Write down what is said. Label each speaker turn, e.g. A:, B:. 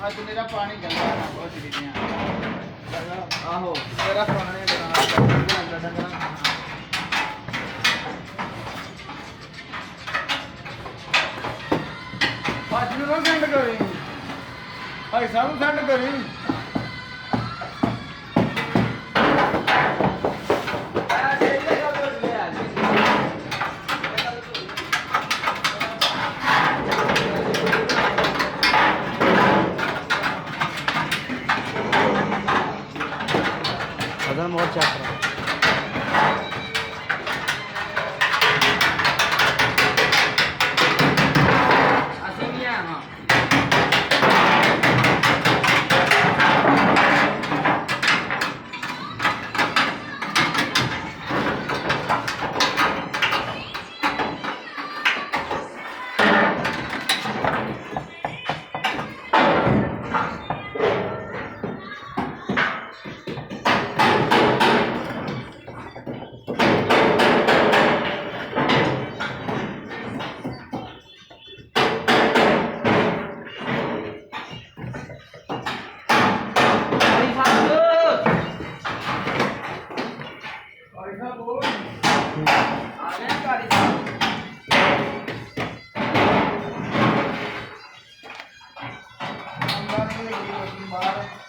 A: ਅੱਜ ਮੇਰਾ ਪਾਣੀ ਗੰਦਾ ਨਾ ਬਹੁਤ ਜਿਹੀਆਂ
B: ਆਹੋ
A: ਮੇਰਾ ਪਾਣੀ ਗੰਦਾ ਡੰਗਰਾਂ ਅੱਜ ਨੂੰ ਨਾ ਸੈਂਡ ਕਰੀ ਭਾਈ ਸਾਹਿਬ ਨੂੰ ਸੈਂਡ ਕਰੀ
B: अदर मोर चक्र बाहर